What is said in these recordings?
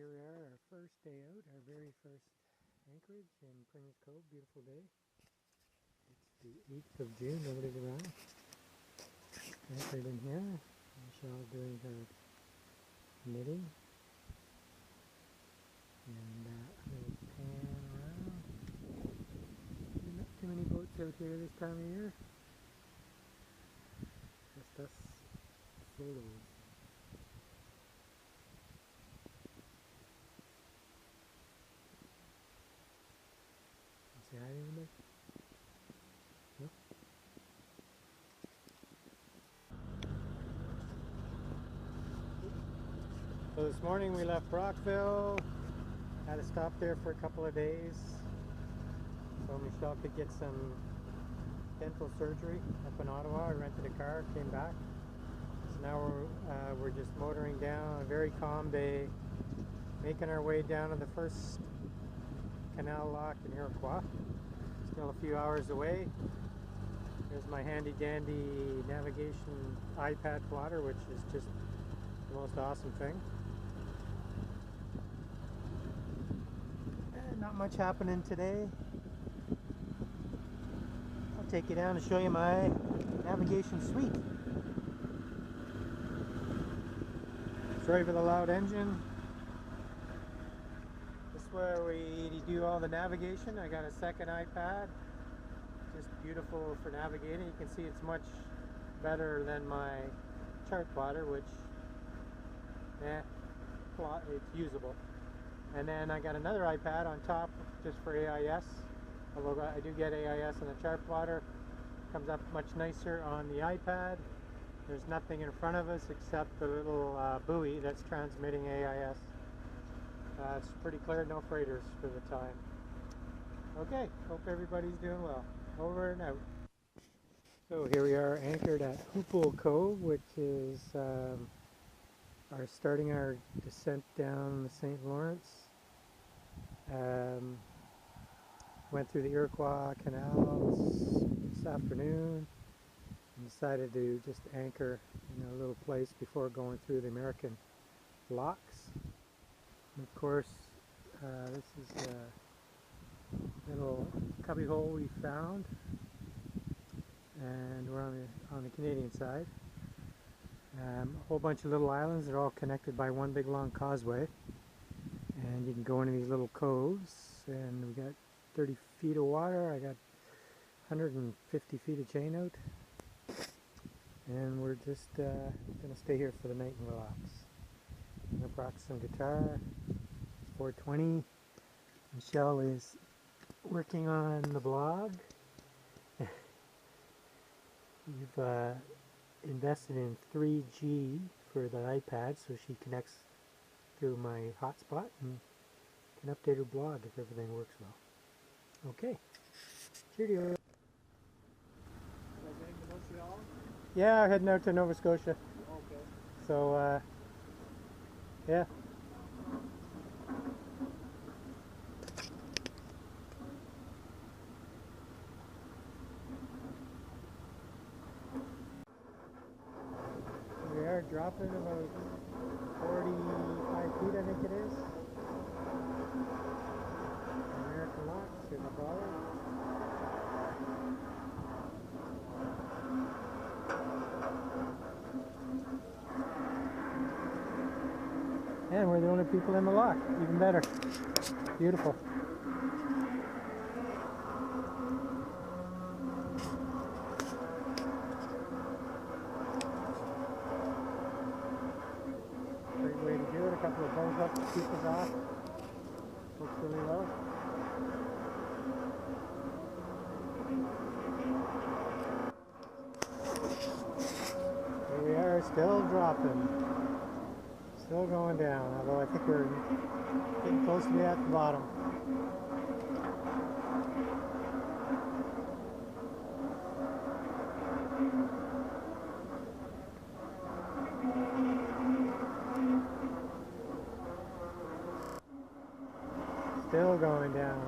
here we are, our first day out, our very first anchorage in Prince Cove. Beautiful day. It's the 8th of June, nobody's around. Anchored in here. Michelle doing her knitting. And I'm going to pan around. Not too many boats out here this time of year. Just us solos. Say hi to anybody? No? So this morning we left Brockville. Had to stop there for a couple of days so Michelle could get some dental surgery up in Ottawa. I rented a car, came back. So now we're just motoring down a very calm day, making our way down to the first canal lock in Iroquois. Still a few hours away. There's my handy dandy navigation iPad plotter, which is just the most awesome thing. And not much happening today. I'll take you down to show you my navigation suite. Sorry for the loud engine. This is where we do all the navigation. I got a second iPad. Just beautiful for navigating. You can see it's much better than my chart plotter, which it's usable. And then I got another iPad on top just for AIS. Although I do get AIS on the chart plotter. Comes up much nicer on the iPad. There's nothing in front of us except the little buoy that's transmitting AIS. It's pretty clear, no freighters for the time. Okay, hope everybody's doing well. Over and out. So here we are anchored at Hoople Cove, which is starting our descent down the St. Lawrence. Went through the Iroquois canals this afternoon and decided to just anchor in a little place before going through the American locks. And of course, this is a little cubby hole we found, and we're on the Canadian side. A whole bunch of little islands that are all connected by one big long causeway, and you can go into these little coves. And we got 30 feet of water. I got 150 feet of chain out, and we're just gonna stay here for the night and relax. I brought some guitar. 420. Michelle is working on the blog. We've invested in 3G for the iPad, so she connects through my hotspot and can update her blog if everything works well. Okay. Cheerio. Yeah, heading out to Nova Scotia. Okay. So, yeah. We are dropping about 45 feet, I think it is. American locks in the bottom. And we're the only people in the lock. Even better. Beautiful. Great way to do it. A couple of bows up to keep us off. Looks really low. Here we are, still dropping. Still going down, although I think we're getting close to be at the bottom. Still going down.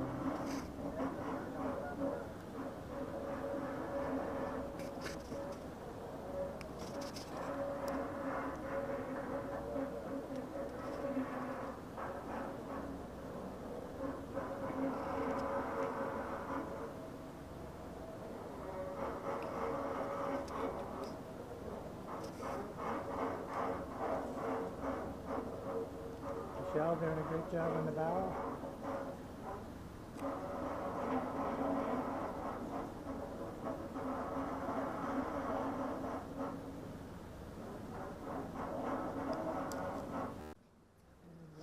Michelle doing a great job on the bow.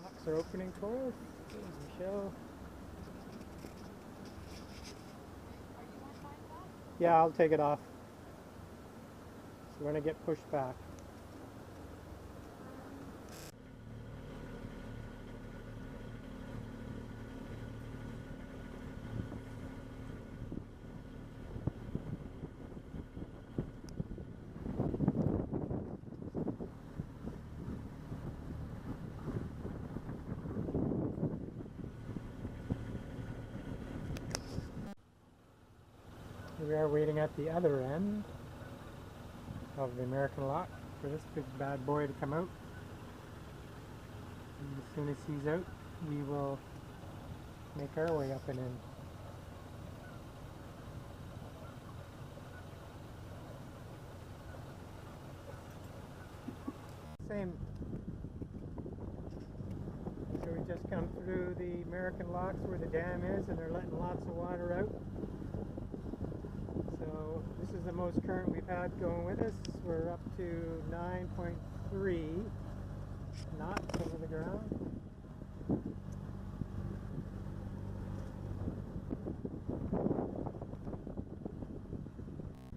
Locks are opening for us. There's Michelle. Yeah, I'll take it off. So we're going to get pushed back. We are waiting at the other end of the American lock for this big bad boy to come out. And as soon as he's out, we will make our way up and in. Same. So we just come through the American locks where the dam is, and they're letting lots of water out. So this is the most current we've had going with us. We're up to 9.3 knots over the ground.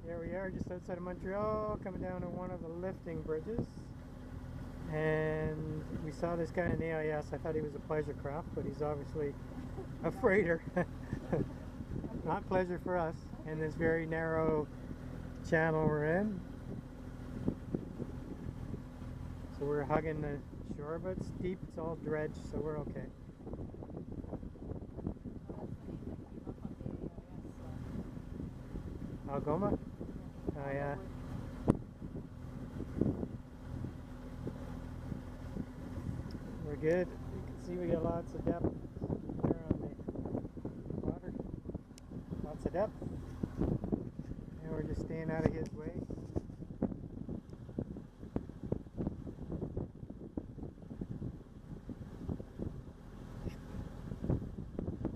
Here we are just outside of Montreal, coming down to one of the lifting bridges. And we saw this guy in the AIS. I thought he was a pleasure craft, but he's obviously a freighter. Not pleasure for us. In this very narrow channel we're in. So we're hugging the shore, but it's deep, it's all dredged, so we're okay. Algoma? Oh yeah. We're good. You can see we got lots of depth there on the water. Lots of depth. And we're just staying out of his way.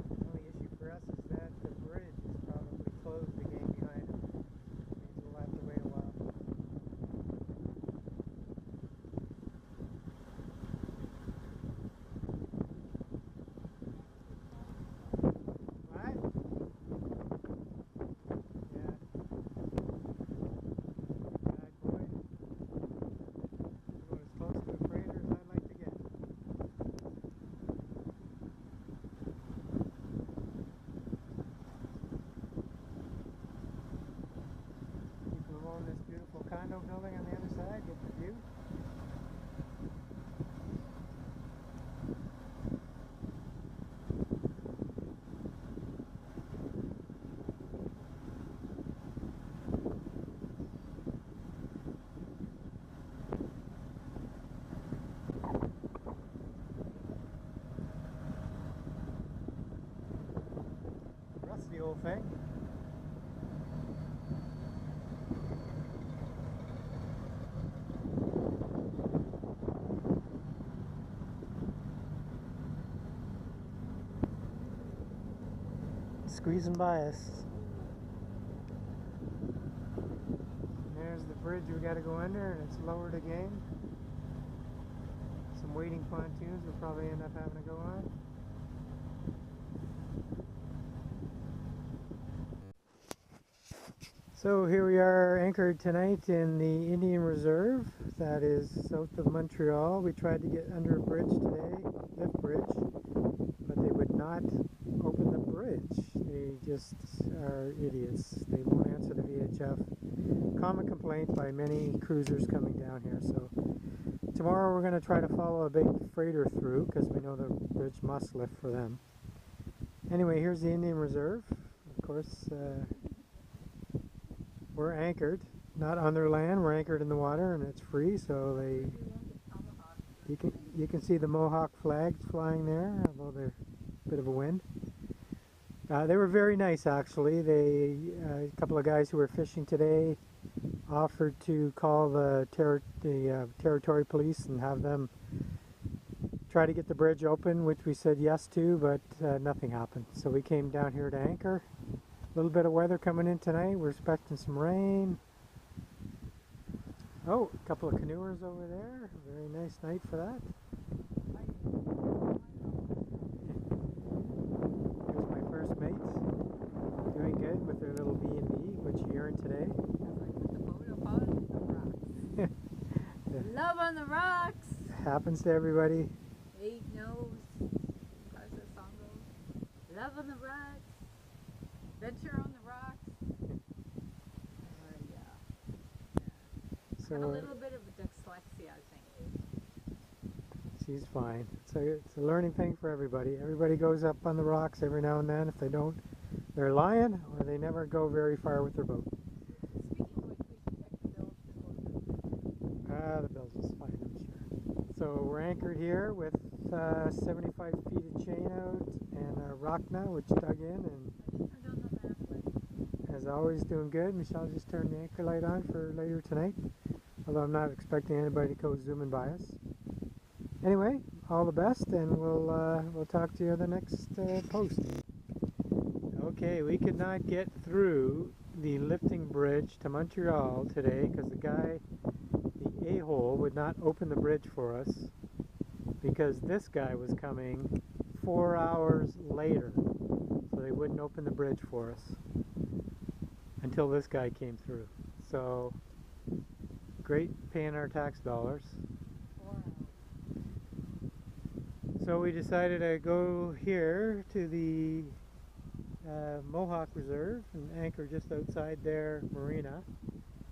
The only issue for us is that the bridge is probably closed again behind it. Means we'll have to wait a while. What? Yeah. Bad boy. Go as close to the freighter as I'd like to get. Keep along this beautiful condo building on the other side, get the view. Rusty old thing. Squeezing by us. And there's the bridge we got to go under, and it's lowered again. Some waiting pontoons we'll probably end up having to go on. So here we are anchored tonight in the Indian Reserve that is south of Montreal. We tried to get under a bridge today, lift bridge, but they would not open the bridge. They just are idiots. They won't answer the VHF. Common complaint by many cruisers coming down here. So tomorrow we're going to try to follow a big freighter through because we know the bridge must lift for them. Anyway, here's the Indian Reserve. Of course, we're anchored, not on their land. We're anchored in the water, and it's free. So you can see the Mohawk flags flying there, although there's a bit of a wind. They were very nice, actually. A couple of guys who were fishing today offered to call the territory police and have them try try to get the bridge open, which we said yes to, but nothing happened. So we came down here to anchor. A little bit of weather coming in tonight. We're expecting some rain. Oh, a couple of canoers over there. Very nice night for that. Here's my first mates. Doing good with their little B&B, which you earned today. Love on the rocks. Happens to everybody. Eight knows. How's that song goes? Love on the rocks. Venture on the rocks. Yeah. So And a little bit of dyslexia, I think. she's fine. So it's a learning thing for everybody. Everybody goes up on the rocks every now and then. If they don't, they're lying, or they never go very far with their boat. The bills is fine, I'm sure. So we're anchored here with 75 feet of chain out and a rock now, which dug in, and as always doing good. Michelle just turned the anchor light on for later tonight, although I'm not expecting anybody to go zooming by us. Anyway, all the best, and we'll talk to you on the next post. Okay, we could not get through the lifting bridge to Montreal today because the guy, the a-hole, would not open the bridge for us because this guy was coming 4 hours later, so they wouldn't open the bridge for us until this guy came through. So great paying our tax dollars. So we decided to go here to the Mohawk Reserve and anchor just outside their marina,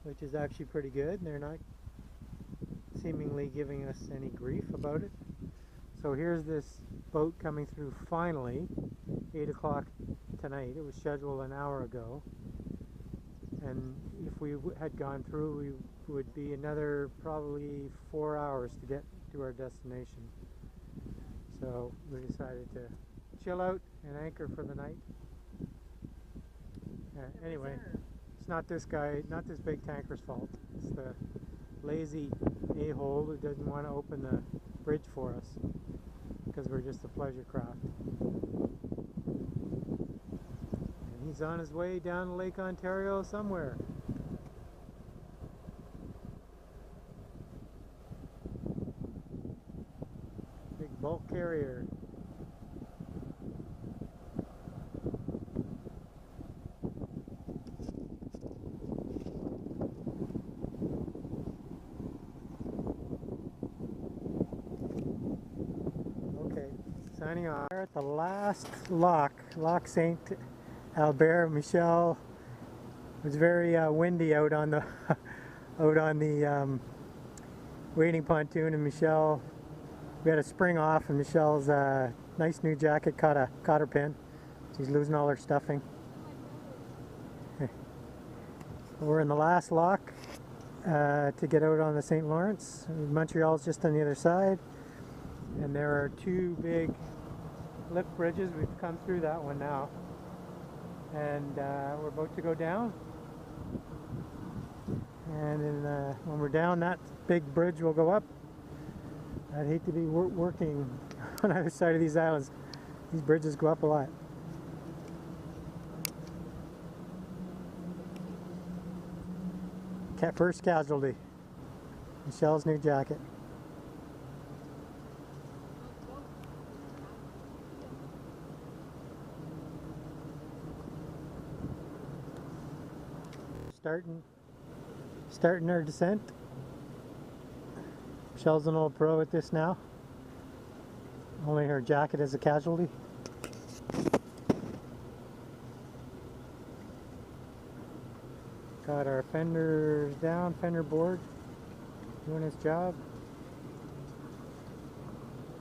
which is actually pretty good, and they're not seemingly giving us any grief about it. So here's this boat coming through finally, 8 o'clock tonight. It was scheduled an hour ago, and if we had gone through, we would be another probably 4 hours to get to our destination. So we decided to chill out and anchor for the night. Anyway, it's not this guy, not this big tanker's fault. It's the lazy a-hole who doesn't want to open the bridge for us because we're just a pleasure craft. And he's on his way down to Lake Ontario somewhere. Big bulk carrier. Signing off. We're at the last lock, Loch St. Albert. Michelle, it was very windy out on the waiting pontoon, and Michelle, we had a spring off, and Michelle's nice new jacket caught her pin. She's losing all her stuffing. We're in the last lock to get out on the St. Lawrence. Montreal's just on the other side. And there are two big lift bridges. We've come through that one now. And we're about to go down. And then, when we're down, that big bridge will go up. I'd hate to be working on either side of these islands. These bridges go up a lot. First casualty. Michelle's new jacket. Starting our descent. Michelle's an old pro at this now. Only her jacket is a casualty. Got our fenders down, fender board doing its job.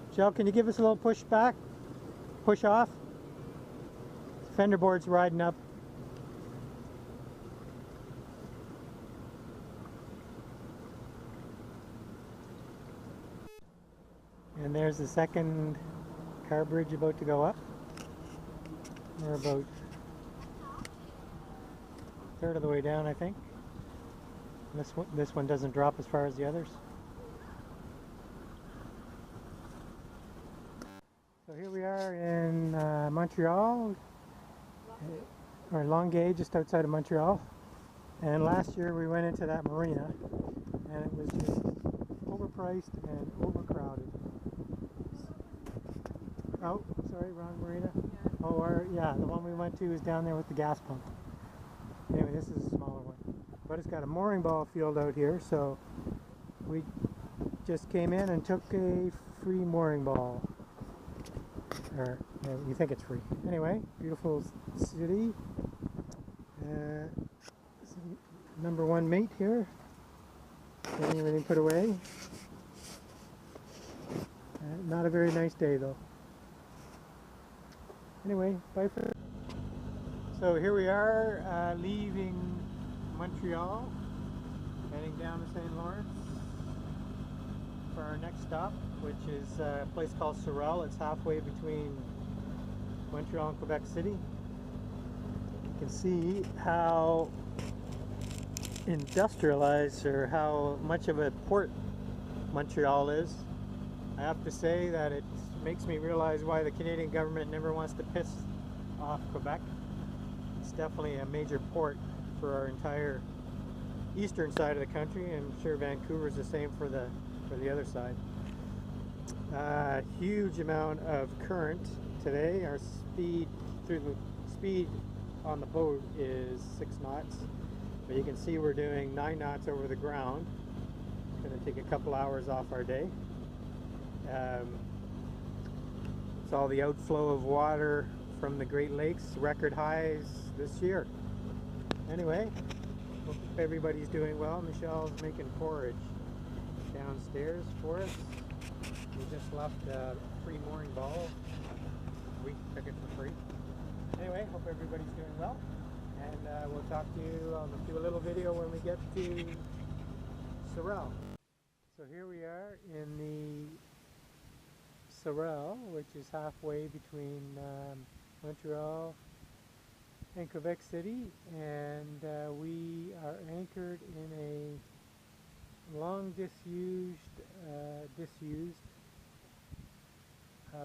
Michelle, can you give us a little push back? Push off? Fender board's riding up. And there's the second car bridge about to go up. We're about a third of the way down, I think. This one doesn't drop as far as the others. are in Montreal, or Longueuil, just outside of Montreal. And last year we went into that marina, and it was just overpriced and overcrowded. Oh, sorry, wrong marina. Yeah. Oh, yeah, the one we went to is down there with the gas pump. Anyway, this is a smaller one. But it's got a mooring ball field out here, so we just came in and took a free mooring ball. Or, yeah, you think it's free. Anyway, beautiful city. Number one mate here. Getting everything put away. Not a very nice day though. Anyway, bye for. So here we are, leaving Montreal, heading down to St. Lawrence for our next stop, which is a place called Sorel. It's halfway between Montreal and Quebec City. You can see how industrialized, or how much of a port Montreal is. I have to say that it makes me realize why the Canadian government never wants to piss off Quebec. It's definitely a major port for our entire eastern side of the country, and I'm sure Vancouver's the same for the other side. Huge amount of current today. Our speed on the boat is 6 knots, but you can see we're doing 9 knots over the ground. It's going to take a couple hours off our day. It's all the outflow of water from the Great Lakes, record highs this year. Anyway, hope everybody's doing well. Michelle's making porridge downstairs for us. We just left a free mooring ball. We took it for free. Anyway, hope everybody's doing well. And we'll talk to you, I'll do a little video when we get to Sorel. So here we are in the Sorel, which is halfway between Montreal and Quebec City, and we are anchored in a long disused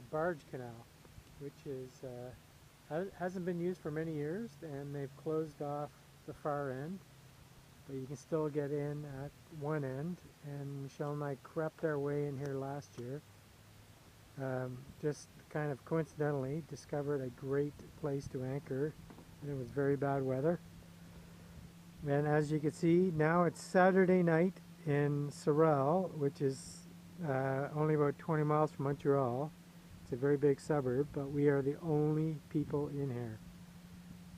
barge canal, which is hasn't been used for many years, and they've closed off the far end, but you can still get in at one end. And Michelle and I crept our way in here last year. Just kind of coincidentally discovered a great place to anchor, and it was very bad weather. And as you can see, now it's Saturday night in Sorel, which is only about 20 miles from Montreal. It's a very big suburb, but we are the only people in here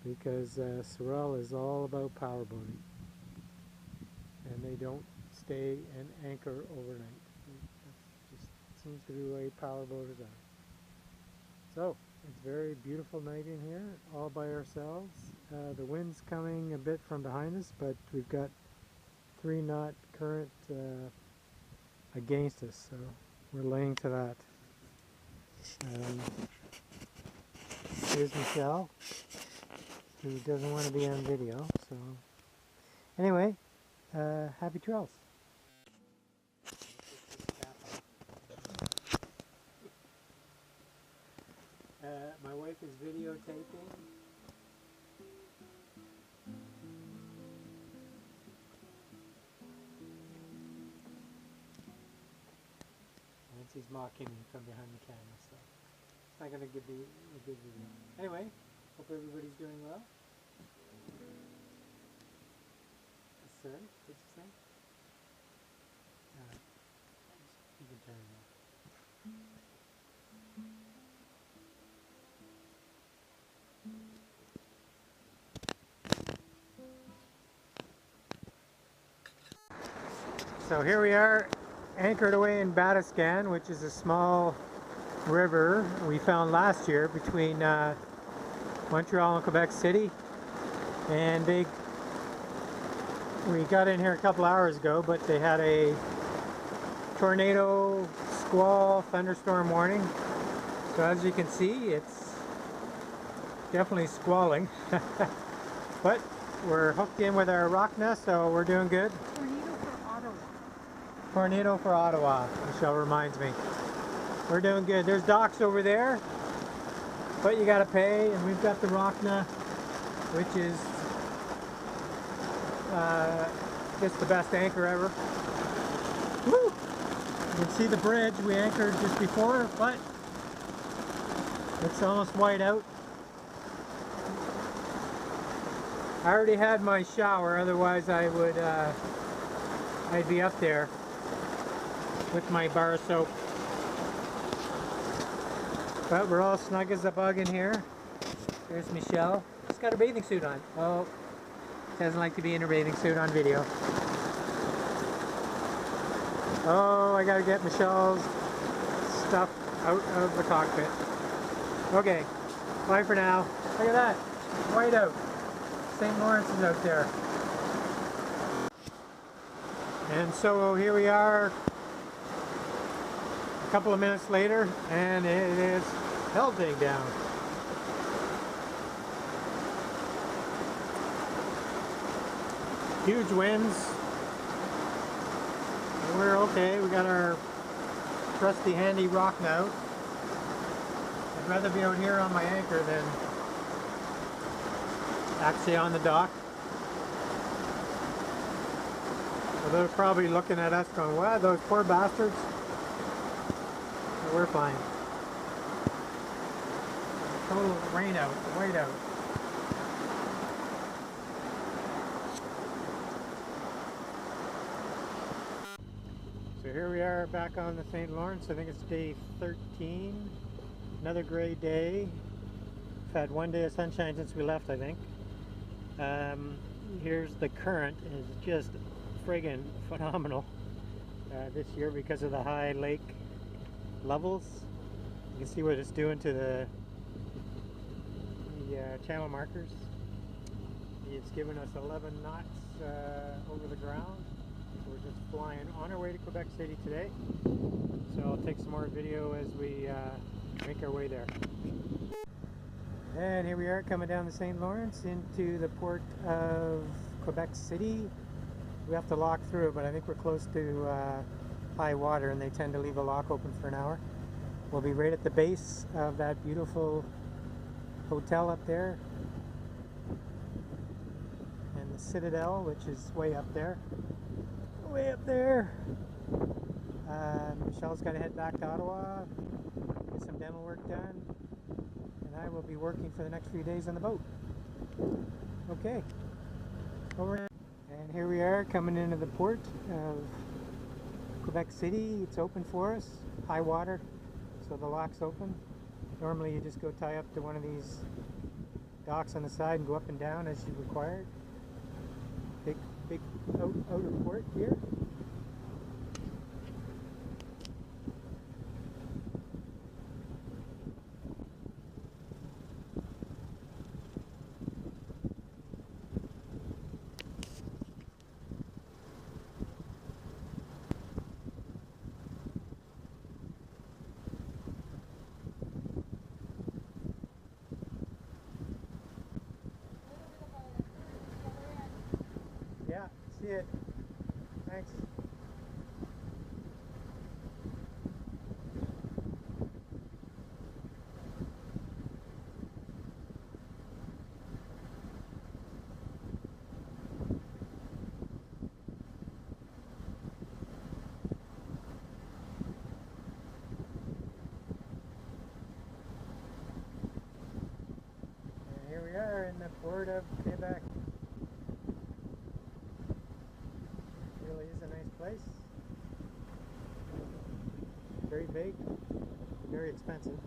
because Sorel is all about powerboating, and they don't stay and anchor overnight. That just seems to be the way powerboaters are. So it's a very beautiful night in here, all by ourselves. The wind's coming a bit from behind us, but we've got 3 knot current against us, so we're laying to that. Here's Michelle, who doesn't want to be on video. So anyway, happy trails. My wife is videotaping. He's mocking me from behind the camera, so it's not going to be a good video. Anyway, hope everybody's doing well. Sorry, what'd you say? You can turn it off. So here we are, anchored away in Batiscan, which is a small river we found last year between Montreal and Quebec City. And we got in here a couple hours ago, but they had a tornado, squall, thunderstorm warning. So as you can see, it's definitely squalling. But we're hooked in with our rock nest, so we're doing good. Tornado for Ottawa, Michelle reminds me. We're doing good. There's docks over there, but you gotta pay. And we've got the Rockna, which is just the best anchor ever. Woo! You can see the bridge we anchored just before, but it's almost white out. I already had my shower, otherwise I would I'd be up there with my bar soap. But we're all snug as a bug in here. There's Michelle. She's got her bathing suit on. Oh, doesn't like to be in her bathing suit on video. Oh, I gotta get Michelle's stuff out of the cockpit. Okay, bye for now. Look at that, white out. St. Lawrence is out there. And so here we are a couple of minutes later, and it is pelting down. Huge winds. We're okay. We got our trusty handy Rockna out. I'd rather be out here on my anchor than actually on the dock. So they're probably looking at us going, "Wow, those poor bastards." But we're fine. Total rain out, white out. So here we are back on the St. Lawrence. I think it's day 13. Another great day. We've had one day of sunshine since we left, I think. Here's the current. It's just friggin' phenomenal this year because of the high lake levels. You can see what it's doing to the channel markers. It's given us 11 knots over the ground. We're just flying on our way to Quebec City today. So I'll take some more video as we make our way there. And here we are coming down the St. Lawrence into the port of Quebec City. We have to lock through it, but I think we're close to high water and they tend to leave a lock open for an hour. We'll be right at the base of that beautiful hotel up there. And the Citadel, which is way up there. Way up there. Michelle's got to head back to Ottawa, get some demo work done. And I will be working for the next few days on the boat. Okay. Over. And here we are coming into the port of Quebec City. It's open for us. High water, so the lock's open. Normally you just go tie up to one of these docks on the side and go up and down as you require. Big outer port here. Yeah, see it. Thanks. And here we are in the port of Quebec. Really is a nice place. Very big, very expensive.